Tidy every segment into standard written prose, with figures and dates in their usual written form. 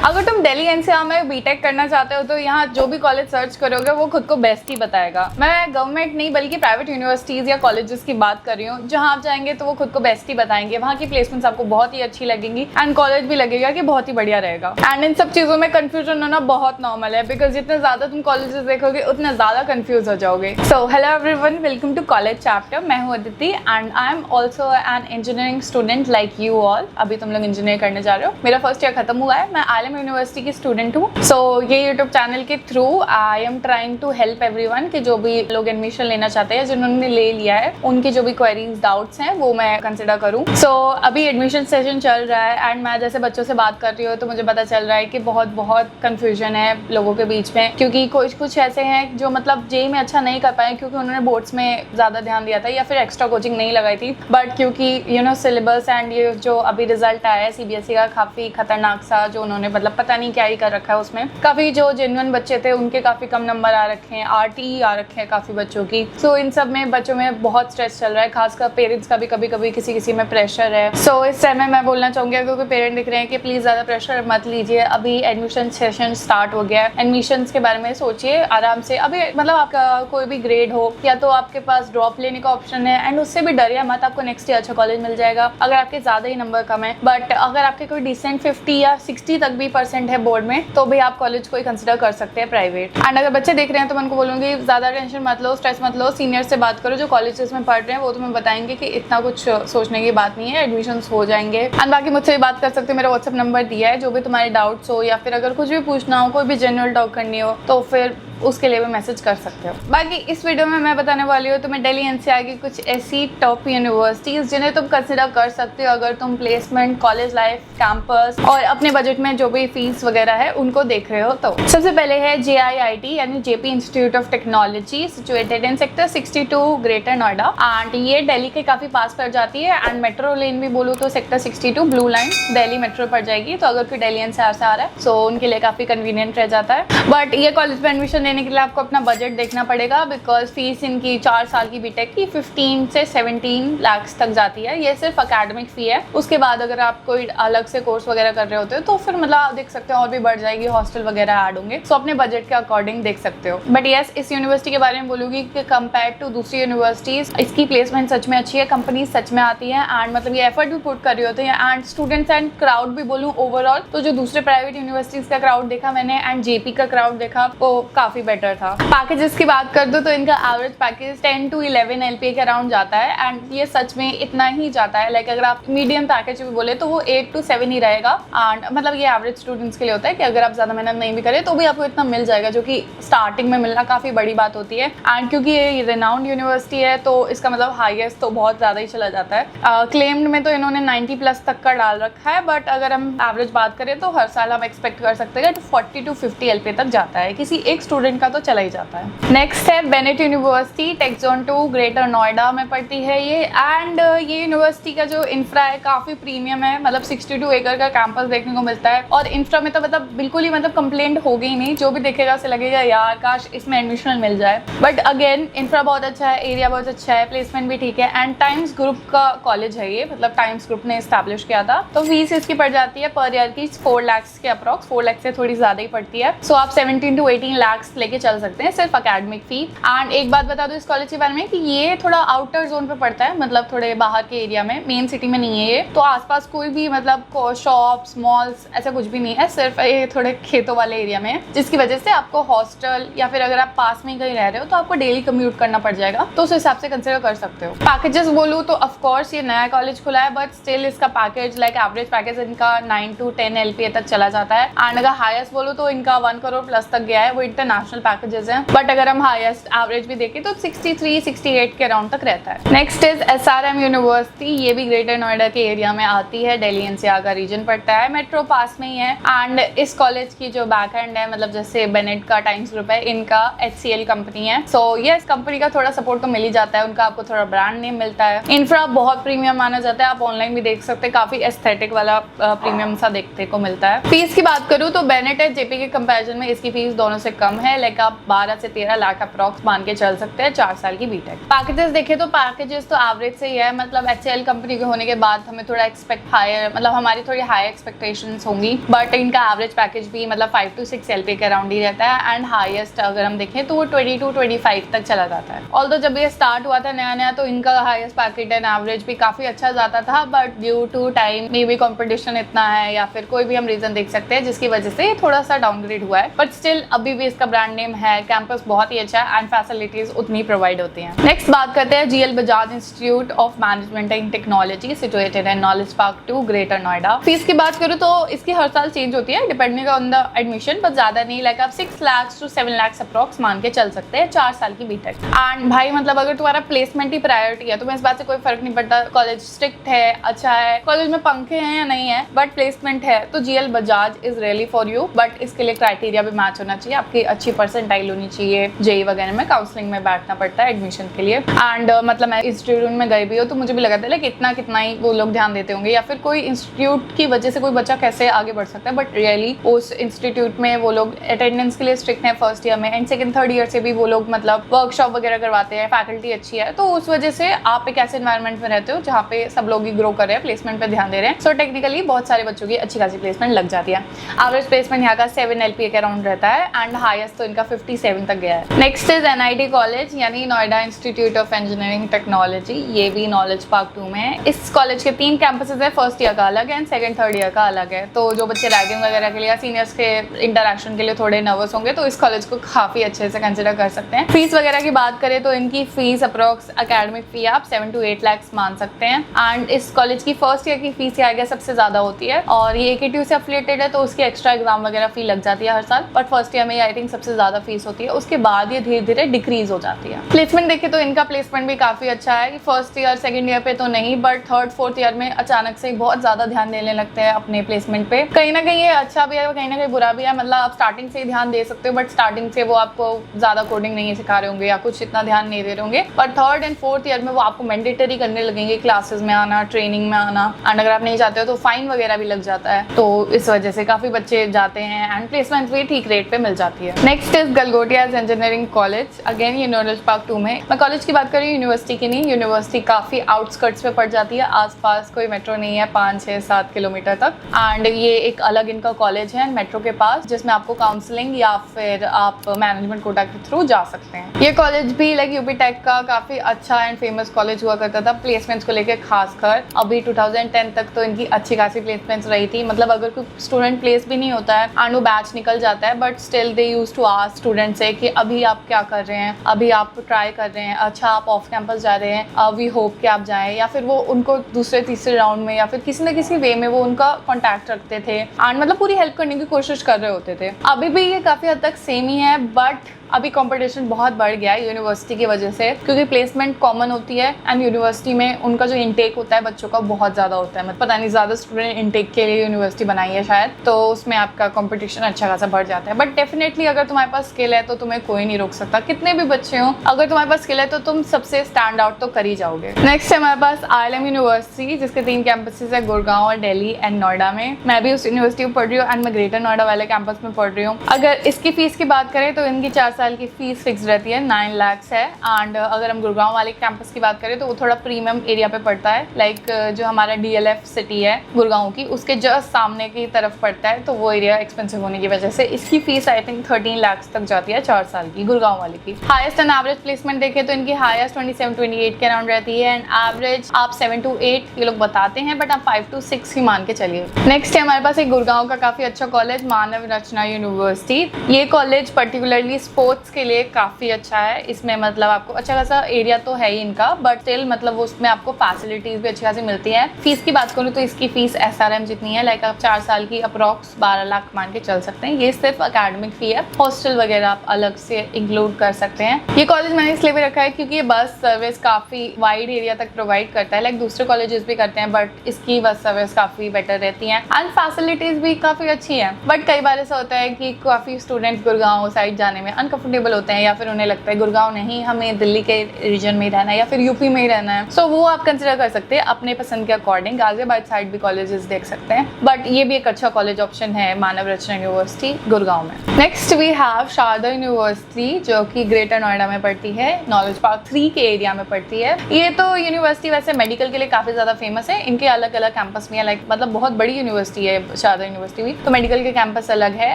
अगर तुम दिल्ली एनसीआर में बीटेक करना चाहते हो तो यहाँ जो भी कॉलेज सर्च करोगे वो खुद को बेस्ट ही बताएगा। मैं गवर्नमेंट नहीं बल्कि प्राइवेट यूनिवर्सिटीज या कॉलेजेस की बात कर रही हूँ, जहाँ आप जाएंगे तो वो खुद को बेस्ट ही बताएंगे। वहाँ की प्लेसमेंट्स आपको बहुत ही अच्छी लगेंगी एंड कॉलेज भी लगेगा कि बहुत ही बढ़िया रहेगा। एंड इन सब चीज़ों में कंफ्यूजन होना बहुत नॉर्मल है, बिकॉज जितने ज़्यादा तुम कॉलेजेस देखोगे उतना ज़्यादा कंफ्यूज हो जाओगे। So hello everyone, welcome to college chapter. मैं हूँ Aditi and I am also an engineering student like you all. अभी तुम लोग इंजीनियर करने जा रहे हो, मेरा फर्स्ट ईयर खत्म हुआ है। मैं आलम यूनिवर्सिटी की स्टूडेंट हूँ। सो ये यूट्यूब चैनल के through I am trying to help everyone कि जो भी लोग एडमिशन लेना चाहते हैं, जिन्होंने ले लिया है, उनकी जो भी क्वेरीज डाउट्स हैं वो मैं कंसिडर करूँ। सो अभी एडमिशन सेशन चल रहा है एंड मैं जैसे बच्चों से बात कर रही हूँ तो मुझे पता चल रहा है कि बहुत कंफ्यूजन है लोगों के बीच में, क्योंकि कुछ ऐसे हैं जो मतलब जेई में अच्छा नहीं कर पाए क्योंकि उन्होंने बोर्ड्स में ज़्यादा ध्यान दिया था या फिर एक्स्ट्रा कोचिंग नहीं लगाई थी। बट क्योंकि सिलेबस एंड ये जो अभी रिजल्ट आया है सीबीएसई का काफ़ी खतरनाक सा, जो उन्होंने मतलब पता नहीं क्या ही कर रखा है उसमें, काफ़ी जो जेन्युइन बच्चे थे उनके काफ़ी कम नंबर आ रखे हैं, आरटी आ रखे हैं काफ़ी बच्चों की। सो इन सब में बच्चों में बहुत स्ट्रेस चल रहा है, खासकर पेरेंट्स का भी कभी किसी में प्रेशर है। सो इस टाइम में मैं बोलना चाहूँगी क्योंकि पेरेंट दिख रहे हैं कि प्लीज़ ज़्यादा प्रेशर मत लीजिए। अभी एडमिशन सेशन स्टार्ट हो गया है, एडमिशन्स के बारे में सोचिए आराम से। अभी मतलब आपका कोई भी ग्रेड हो या तो आपके पास ड्रॉप लेने का ऑप्शन है एंड उससे भी डरिए मत, आपको नेक्स्ट ईयर अच्छा कॉलेज मिल जाएगा अगर आपके ज़्यादा ही नंबर कम है। बट अगर आपके कोई डिसेंट 50 या 60 तक भी % है बोर्ड में तो भी आप कॉलेज को ही कंसिडर कर सकते हैं प्राइवेट। एंड अगर बच्चे देख रहे हैं तो मैं उनको बोलूँगी ज़्यादा टेंशन मत लो, स्ट्रेस मत लो, सीनियर से बात करो जो कॉलेजेस में पढ़ रहे हैं, वो तुम्हें बताएंगे कि इतना कुछ सोचने की बात नहीं है, एडमिशन्स हो जाएंगे। एंड बाकी मुझसे भी बात कर सकते हो, मेरा व्हाट्सएप नंबर दिया है, जो भी तुम्हारे डाउट्स हो या फिर अगर कुछ भी पूछना हो, कोई भी जनरल टॉक करनी हो तो फिर उसके लिए भी मैसेज कर सकते हो। बाकी इस वीडियो में मैं बताने वाली हूँ तुम्हें दिल्ली एनसीआर की कुछ ऐसी टॉप यूनिवर्सिटीज़ जिन्हें तुम कंसिडर कर सकते हो अगर तुम प्लेसमेंट, कॉलेज लाइफ, कैंपस और अपने बजट में जो भी फीस वगैरह है उनको देख रहे हो। तो सबसे पहले है JIIT यानी JP institute of technology, situated in sector 62 greater Noida. And ये दिल्ली के काफ़ी पास पड़ जाती है एंड मेट्रो लेन भी बोलूँ तो sector 62 blue line Delhi metro पड़ जाएगी। तो अगर कोई दिल्ली एनसीआर से आ रहा है सो उनके लिए काफ़ी कन्वीनियंट रह जाता है। बट ये कॉलेज में एडमिशन लेने के लिए आपको अपना बजट देखना पड़ेगा, बिकॉज फीस इनकी 4 साल की बीटेक की 15 से 17 लाख तक जाती है। ये सिर्फ अकेडमिक फ़ी है। उसके बाद अगर आप कोई अलग से कोर्स वगैरह कर रहे होते हो तो फिर मतलब आप देख सकते हो और भी बढ़ जाएगी, हॉस्टल वगैरह ऐड होंगे। सो अपने बजट के अकॉर्डिंग देख सकते हो। बट येस, इस यूनिवर्सिटी के बारे में बोलूँगी कि कंपेयर टू दूसरी यूनिवर्सिटीज़ इसकी प्लेसमेंट सच में अच्छी है, कंपनी सच में आती है एंड मतलब ये एफर्ट भी पुट कर रही होती है। एंड स्टूडेंट्स एंड क्राउड भी बोलूँ ओवरऑल तो जो दूसरे प्राइवेट यूनिवर्सिटीज़ का क्राउड देखा मैंने एंड जेपी का क्राउड देखा वो काफ़ी बेटर था। पैकेजेस की बात कर दो तो इनका एवरेज पैकेज 10 to 11 LPA के अराउंड जाता है एंड ये सच में इतना ही जाता है। लाइक अगर आप मीडियम पैकेज भी बोले तो वो 8 to 7 ही रहेगा। एंड मतलब ये एवरेज स्टूडेंट्स के लिए होता है कि अगर आप ज़्यादा मेहनत नहीं भी करें तो भी आपको इतना मिल जाएगा, जो कि स्टार्टिंग में मिलना काफ़ी बड़ी बात होती है। एंड क्योंकि ये रेनाउंड यूनिवर्सिटी है तो इसका मतलब हाईएस्ट तो बहुत ज़्यादा ही चला जाता है। क्लेम्ड में तो इन्होंने 90+ तक का डाल रखा है, बट अगर हम एवरेज बात करें तो हर साल हम एक्सपेक्ट कर सकते हैं कि 40 to 50 LPA तक जाता है, किसी एक स्टूडेंट का तो चला ही जाता है। नेक्स्ट है Bennett university, take zone 2 greater Noida में पड़ती है ये। एंड ये यूनिवर्सिटी का जो इंफ्रा है काफ़ी प्रीमियम है, मतलब 62 एकड़ का कैंपस देखने को मिलता है और इंफ्रा में तो मतलब बिल्कुल ही मतलब कंप्लेंट होगी ही नहीं। जो भी देखेगा उसे लगेगा यार काश इसमें एडमिशन मिल जाए। बट अगेन इंफ्रा बहुत अच्छा है, एरिया बहुत अच्छा है, प्लेसमेंट भी ठीक है एंड टाइम्स ग्रुप का कॉलेज है ये, मतलब टाइम्स ग्रुप ने इस्टेब्लिश किया था। तो फीस इसकी पड़ जाती है पर ईयर की 4 लाख के अप्रॉक्स, 4 लाख से थोड़ी ज़्यादा ही पड़ती है। सो आप 17 to 18 लाख लेके चल सकते हैं सिर्फ अकेडमिक फी। एंड एक बात बता दो इस कॉलेज के बारे में कि ये थोड़ा आउटर जोन पे पड़ता है, मतलब थोड़े बाहर के एरिया में, मेन सिटी में नहीं है ये। तो आसपास कोई भी मतलब शॉप्स, मॉल्स ऐसा कुछ भी नहीं है, सिर्फ ये थोड़े खेतों वाले एरिया में है, जिसकी वजह से आपको हॉस्टल या फिर अगर आप पास में कहीं रह रहे हो तो आपको डेली कम्यूट करना पड़ जाएगा। तो उस हिसाब से कंसिडर कर सकते हो। पैकेजेस बोलूँ तो ऑफकोर्स ये नया कॉलेज खुला है, बट स्टिल इसका पैकेज लाइक एवरेज पैकेज इनका 9 to 10 LPA तक चला जाता है। एंड अगर हाईएस्ट बोलूँ तो इनका 1 करोड़+ तक गया है, वो इंटरनेशनल पैकेजेस हैं। बट अगर हम हाईएस्ट एवरेज भी देखें तो 63-68 के अराउंड तक रहता है। नेक्स्ट इज SRM यूनिवर्सिटी, ये भी ग्रेटर नोएडा के एरिया में आती है, दिल्ली एनसीआर का रीजन पड़ता है, मेट्रो पास में ही है। एंड इस कॉलेज की जो बैक एंड है, मतलब जैसे बेनेट का टाइम्स ग्रुप है, इनका HCL कंपनी है। सो ये इस कंपनी का थोड़ा सपोर्ट तो मिल ही जाता है, उनका आपको थोड़ा ब्रांड नेम मिलता है। इंफ्रा बहुत प्रीमियम माना जाता है, आप ऑनलाइन भी देख सकते हैं, काफी एस्थेटिक वाला प्रीमियम सा देखने को मिलता है। फीस की बात करूँ तो बेनेट है जेपी के कंपैरिजन में इसकी फीस दोनों से कम है। है, लाइक आप 12 से 13 लाख अप्रॉक्स मान के चल सकते हैं 4 साल की बीटेक। पैकेजेस देखें तो पैकेजेस तो एवरेज से ही है, मतलब HCL कंपनी के होने के बाद हमें थोड़ा एक्सपेक्ट हायर, मतलब हमारी थोड़ी हाई एक्सपेक्टेशंस होंगी, बट इनका एवरेज पैकेज भी मतलब 5 to 6 LPA के अराउंड ही रहता है एंड हाईएस्ट अगर हम देखें तो वो 22-25 तक चला जाता है। ऑल्दो जब ये स्टार्ट हुआ था नया नया तो इनका हाईएस्ट पैकेज एंड एवरेज भी काफी अच्छा जाता था, but due to time maybe competition इतना है या फिर कोई भी हम रीजन देख सकते हैं जिसकी वजह से थोड़ा सा डाउनग्रेड हुआ है, बट स्टिल अभी भी इसका ब्रांड नेम है, कैंपस बहुत ही अच्छा है एंड फैसिलिटीज उतनी प्रोवाइड होती हैं। नेक्स्ट बात करते हैं GL Bajaj institute of management and technology situated in knowledge park 2 greater Noida. Fees की बात करूँ तो इसकी हर साल चेंज होती है डिपेंडिंग ऑन द एडमिशन, पर ज्यादा नहीं, लाइक आप 6 लाख to 7 लाख अप्रॉक्स मान के चल सकते हैं 4 साल की बीटेक। एंड भाई मतलब अगर तुम्हारा प्लेसमेंट ही प्रायोरिटी है तो मैं इस बात से कोई फर्क नहीं पड़ता कॉलेज स्ट्रिक्ट है, अच्छा है, कॉलेज में पंखे हैं या नहीं है, बट प्लेसमेंट है तो GL Bajaj is really for you. But इसके लिए क्राइटेरिया भी मैच होना चाहिए, आपकी अच्छी परसेंटाइल होनी चाहिए, जेई वगैरह में काउंसलिंग में बैठना पड़ता है एडमिशन के लिए। एंड मतलब मैं इंस्टीट्यूट में गई भी हूँ तो मुझे भी लगा था लाइक कितना ही वो लोग ध्यान देते होंगे, या फिर कोई इंस्टीट्यूट की वजह से कोई बच्चा कैसे आगे बढ़ सकता है, बट रियली उस इंस्टीट्यूट में वो लोग अटेंडेंस के लिए स्ट्रिक्ट है फर्स्ट ईयर में, एंड सेकंड थर्ड ईयर से भी वो लोग मतलब वर्कशॉप वगैरह करवाते हैं, फैकल्टी अच्छी है, तो उस वजह से आप एक ऐसे एनवायरमेंट में रहते हो जहाँ पे सब लोग ही ग्रो कर रहे हैं, प्लेसमेंट पे ध्यान दे रहे हैं, सो टेक्निकली बहुत सारे बच्चों की अच्छी खासी प्लेसमेंट लग जाती है। एवरेज प्लेसमेंट यहाँ का 7 LPA के अराउंड रहता है एंड हाईएस्ट तो इनका 57 तक गया है। नेक्स्ट इज NIT कॉलेज यानी Noida institute of engineering technology, ये भी नॉलेज पार्क 2 में है। इस कॉलेज के 3 कैंपसेस है, फर्स्ट ईयर का अलग है एंड सेकंड थर्ड ईयर का अलग है, तो जो बच्चे रैगिंग वगैरह के लिए या सीनियर्स के इंटरेक्शन के लिए थोड़े नर्वस होंगे तो इस कॉलेज को काफी अच्छे से कंसिडर कर सकते हैं। फीस वगैरह की बात करें तो इनकी फीस अप्रॉक्स एकेडमिक फी आप 7 to 8 लाख मान सकते हैं एंड इस कॉलेज की फर्स्ट ईयर की फीस आएगा सबसे ज्यादा होती है, और ये AKTU से एफिलिएटेड है तो उसकी एक्स्ट्रा एग्जाम वगैरह फी लग जाती है हर साल, बट फर्स्ट ईयर में आई थिंक सबसे ज्यादा फीस होती है, उसके बाद ये धीरे धीरे डिक्रीज हो जाती है। प्लेसमेंट देखें तो इनका प्लेसमेंट भी काफी अच्छा है, फर्स्ट ईयर सेकंड ईयर पे तो नहीं, बट थर्ड फोर्थ ईयर में अचानक से बहुत ज्यादा ध्यान देने लगते हैं अपने प्लेसमेंट पे। कहीं ना कहीं ये अच्छा भी है, कहीं ना कहीं बुरा भी है, मतलब आप स्टार्टिंग से ही ध्यान दे सकते हो, बट स्टार्टिंग से वो आपको ज्यादा कोडिंग नहीं सिखा रहे होंगे या कुछ इतना ध्यान नहीं दे रहे होंगे, but third and fourth year में वो आपको मैंडेटरी करने लगेंगे क्लासेस में आना, ट्रेनिंग में आना, एंड अगर आप नहीं जाते हो तो फाइन वगैरह भी लग जाता है, तो इस वजह से काफी बच्चे जाते हैं एंड प्लेसमेंट भी ठीक रेट पे मिल जाती है। Next is Galgotias engineering college, again ये नॉलेज पार्क 2 में। मैं कॉलेज की बात करी यूनिवर्सिटी की नहीं, यूनिवर्सिटी काफी आउटस्कर्ट्स पे पड़ जाती है, आसपास कोई मेट्रो नहीं है 5-6-7 किलोमीटर तक, एंड ये एक अलग इनका कॉलेज है मेट्रो के पास, जिसमें आपको काउंसलिंग या फिर आप मैनेजमेंट कोटा के थ्रू जा सकते हैं। ये कॉलेज भी लाइक यूपी टेक का काफी अच्छा एंड फेमस कॉलेज हुआ करता था प्लेसमेंट्स को लेकर, खासकर अभी 2010 तक तो इनकी अच्छी खासी प्लेसमेंट्स रही थी, मतलब अगर कोई स्टूडेंट प्लेस भी नहीं होता है एंड वो बैच निकल जाता है, but still they use to ask student से कि अभी आप क्या कर रहे हैं, अभी आप ट्राई कर रहे हैं, अच्छा आप ऑफ कैंपस जा रहे हैं, वी होप कि आप जाएं, या फिर वो उनको दूसरे तीसरे राउंड में या फिर किसी न किसी वे में वो उनका कॉन्टैक्ट रखते थे एंड मतलब पूरी हेल्प करने की कोशिश कर रहे होते थे। अभी भी ये काफी हद तक सेम ही है, बट अभी कंपटीशन बहुत बढ़ गया है यूनिवर्सिटी की वजह से, क्योंकि प्लेसमेंट कॉमन होती है एंड यूनिवर्सिटी में उनका जो इनटेक होता है बच्चों का बहुत ज़्यादा होता है, मतलब पता नहीं ज़्यादा स्टूडेंट इनटेक के लिए यूनिवर्सिटी बनाई है शायद, तो उसमें आपका कंपटीशन अच्छा खासा बढ़ जाता है। बट डेफिनेटली अगर तुम्हारे पास स्किल है तो तुम्हें कोई नहीं रोक सकता, कितने भी बच्चे हों, अगर तुम्हारे पास स्किल है तो तुम सबसे स्टैंड आउट तो कर ही जाओगे। नेक्स्ट है हमारे पास ILM यूनिवर्सिटी, जिसके 3 कैंपसेस है, गुड़गांव और दिल्ली एंड नोएडा में। मैं भी उस यूनिवर्सिटी में पढ़ रही हूँ एंड मैं ग्रेटर नोएडा वाले कैंपस में पढ़ रही हूँ। अगर इसकी फीस की बात करें तो इनकी 4 साल की फीस फिक्स रहती है, 9 लाख है, एंड अगर हम गुड़गांव वाले कैंपस की बात करें तो वो थोड़ा प्रीमियम एरिया पे पड़ता है, लाइक जो हमारा DLF सिटी है गुड़गांव की उसके जस्ट सामने की तरफ पड़ता है, तो वो एरिया एक्सपेंसिव होने की वजह से इसकी फीस आई थिंक 13 लाख तक जाती है 4 साल की, गुड़गांव वाले की। हाईएस्ट एंड एवरेज प्लेसमेंट देखे तो इनकी हाईएस्ट 27-28 के अराउंड रहती है एंड एवरेज आप 7 to 8 ये लोग बताते हैं, बट आप 5 to 6 ही मान के चलिए। नेक्स्ट है हमारे पास एक गुड़गांव का काफी अच्छा कॉलेज, मानव रचना यूनिवर्सिटी। ये कॉलेज पर्टिकुलरली स्पोर्ट्स के लिए काफ़ी अच्छा है, इसमें मतलब आपको अच्छा खासा एरिया तो है ही इनका, बट स्टिल मतलब उसमें आपको फैसिलिटीज़ भी अच्छी खासी मिलती है। फीस की बात करूँ तो इसकी फीस SRM जितनी है, लाइक आप 4 साल की अप्रॉक्स 12 लाख मान के चल सकते हैं। ये सिर्फ अकेडमिक फ़ी है, हॉस्टल वगैरह आप अलग से इंक्लूड कर सकते हैं। ये कॉलेज मैंने इसलिए भी रखा है क्योंकि ये बस सर्विस काफ़ी वाइड एरिया तक प्रोवाइड करता है, लाइक दूसरे कॉलेजेस भी करते हैं, बट इसकी बस सर्विस काफ़ी बेटर रहती है एंड फैसिलिटीज़ भी काफ़ी अच्छी है। बट कई बार ऐसा होता है कि काफ़ी स्टूडेंट्स गुड़गांव साइड जाने में अनकंफर्टेबल होते हैं या फिर उन्हें लगता है गुड़गांव नहीं, हमें दिल्ली के रीजन में ही रहना है या फिर यूपी में ही रहना है, सो वो आप कंसिडर कर सकते हैं अपने पसंद के अकॉर्डिंग। गाजियाबाद साइड भी कॉलेजेस देख सकते हैं, बट ये भी एक अच्छा कॉलेज ऑप्शन है मानव रचना यूनिवर्सिटी गुड़गांव में। Next we have Sharda university जो कि ग्रेटर नोएडा में पड़ती है, नॉलेज पार्क 3 के एरिया में पड़ती है। ये तो यूनिवर्सिटी वैसे मेडिकल के लिए काफी ज्यादा फेमस है, इनके अलग अलग कैंपस में लाइक मतलब बहुत बड़ी यूनिवर्सिटी है शारदा यूनिवर्सिटी भी, तो मेडिकल के कैंपस अलग है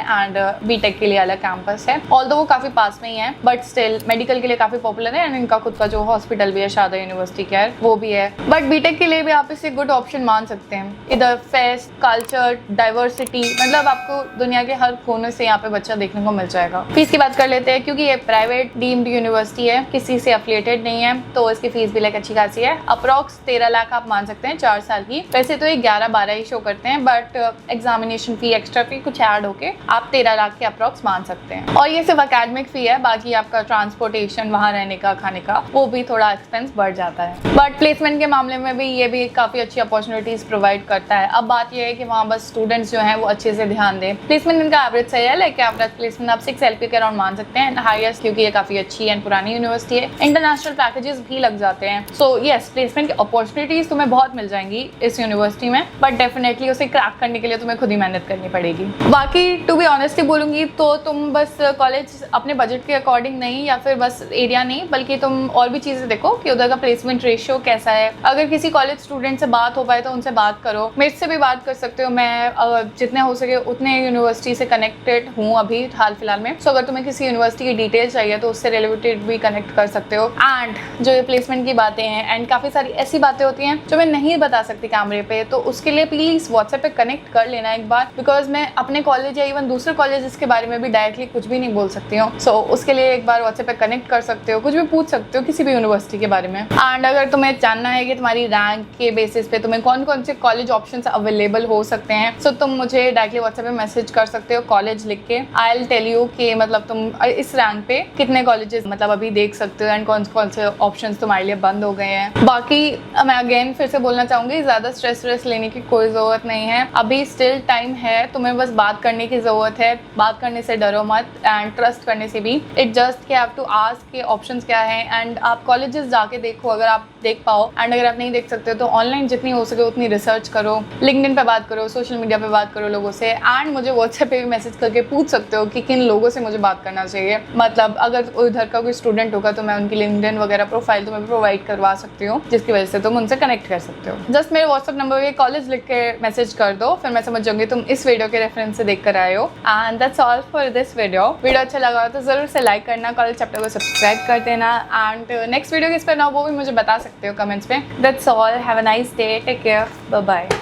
एंड बीटेक के लिए अलग कैंपस है। ऑल्दो वो काफी पास में ही है बट स्टिल मेडिकल के लिए काफी पॉपुलर है एंड इनका खुद का जो हॉस्पिटल भी है शारदा यूनिवर्सिटी केयर वो भी है। बट बीटेक के लिए भी आप इसे गुड ऑप्शन मान सकते हैं। इधर फेस्ट, कल्चर, डाइवर्सिटी, मतलब आपको दुनिया के हर कोने से यहाँ पे बच्चा देखने को मिल जाएगा। फीस की बात कर लेते हैं, क्योंकि ये प्राइवेट डीम्ड यूनिवर्सिटी है, किसी से एफिलिएटेड नहीं है, तो इसकी फीस भी लाइक अच्छी खासी है। अप्रॉक्स 13 लाख आप मान सकते हैं 4 साल की। वैसे तो ये 11-12 ही शो करते हैं but examination fee, extra fee कुछ ऐड होके आप 13 लाख के अप्रॉक्स मान सकते हैं। और ये सिर्फ अकेडमिक फी है, बाकी आपका ट्रांसपोर्टेशन, वहाँ रहने का, खाने का, वो भी थोड़ा एक्सपेंस बढ़ जाता है। बट प्लेसमेंट के मामले में भी ये भी काफी अच्छी अपॉर्चुनिटीज प्रोवाइड करता है। अब बात ये है कि वहाँ बस स्टूडेंट्स जो हैं वो अच्छे से ध्यान दें। प्लेसमेंट इनका एवरेज सही है, लाइक एवरेज प्लेसमेंट आप 6 LP के अराउंड मान सकते हैं, हाईएस्ट क्योंकि ये काफी अच्छी एंड पुरानी यूनिवर्सिटी है। इंटरनेशनल पैकेजेस भी लग जाते हैं, सो यस प्लेसमेंट की अपॉर्चुनिटीज तुम्हें बहुत मिल जाएंगी इस यूनिवर्सिटी में, बट डेफिनेटली उसे क्रैक करने के लिए तुम्हें खुद ही मेहनत करनी पड़ेगी। बाकी टू बी ऑनेस्टली बोलूंगी तो तुम बस कॉलेज अपने बजट के अकॉर्डिंग नहीं या फिर बस एरिया नहीं, बल्कि तुम और भी चीजें देखो कि उधर का प्लेसमेंट रेशियो कैसा है। अगर किसी कॉलेज स्टूडेंट से बात हो पाए तो उनसे बात करो, मेरे से भी बात कर सकते हो। मैं जितने हो सके उतने यूनिवर्सिटी से कनेक्टेड हूँ अभी हाल फिलहाल में, सो अगर तुम्हें किसी यूनिवर्सिटी की डिटेल चाहिए तो उससे रिलेटेड भी कनेक्ट कर सकते हो। एंड जो ये प्लेसमेंट की बातें हैं एंड काफ़ी सारी ऐसी बातें होती हैं जो मैं नहीं बता सकती कैमरे पे, तो उसके लिए प्लीज़ व्हाट्सएप पे कनेक्ट कर लेना एक बार, बिकॉज मैं अपने कॉलेज या इवन दूसरे कॉलेजेस के बारे में भी डायरेक्टली कुछ भी नहीं बोल सकती हूँ। सो उसके लिए एक बार व्हाट्सएप पे कनेक्ट कर सकते हो, कुछ भी पूछ सकते हो किसी भी यूनिवर्सिटी के बारे में। एंड अगर तुम्हें जानना है कि तुम्हारी रैंक के बेसिस पे तुम्हें कौन कौन से कॉलेज ऑप्शंस अवेलेबल हो सकते हैं, सो तुम मुझे डायरेक्टली व्हाट्सएप पे मैसेज कर सकते हो कॉलेज लिख के। आई विल टेल यू कि मतलब तुम इस रैंक पे कितने कॉलेजेस मतलब अभी देख सकते हो एंड कौन कौन से ऑप्शंस तुम्हारे लिए बंद हो गए हैं। बाकी मैं अगेन फिर से बोलना चाहूँगी, ज़्यादा स्ट्रेस लेने की कोई ज़रूरत नहीं है, अभी स्टिल टाइम है, तुम्हें बस बात करने की ज़रूरत है। बात करने से डरो मत एंड ट्रस्ट करने से भी। इट जस्ट कि हैव टू आस्क के ऑप्शंस क्या हैं एंड आप कॉलेजेस जाके देखो अगर आप देख पाओ, एंड अगर आप नहीं देख सकते तो ऑनलाइन जितनी हो सके उतनी रिसर्च करो, लिंक्डइन पे बात करो, सोशल मीडिया पे बात करो लोगों से, एंड मुझे व्हाट्सएप पे भी मैसेज करके पूछ सकते हो कि किन लोगों से मुझे बात करना चाहिए। मतलब अगर उधर का कोई स्टूडेंट होगा तो मैं उनकी लिंक्डइन वगैरह प्रोफाइल तुम्हें प्रोवाइड करवा सकती हूँ, जिसकी वजह से तुम उनसे कनेक्ट कर सकते हो। जस्ट मेरे व्हाट्सएप नंबर पे कॉलेज लिख के मैसेज कर दो, फिर मैं समझ जाऊंगी तुम इस वीडियो के रेफरेंस से देख कर आए हो। And that's all for this video अच्छा लगा तो जरूर से लाइक करना, कॉलेज चैप्टर को सब्सक्राइब कर देना, एंड नेक्स्ट वीडियो किस पर ना वो भी मुझे बता सकते हो कमेंट्स पे। That's all. Have a nice day. Take care. Bye bye.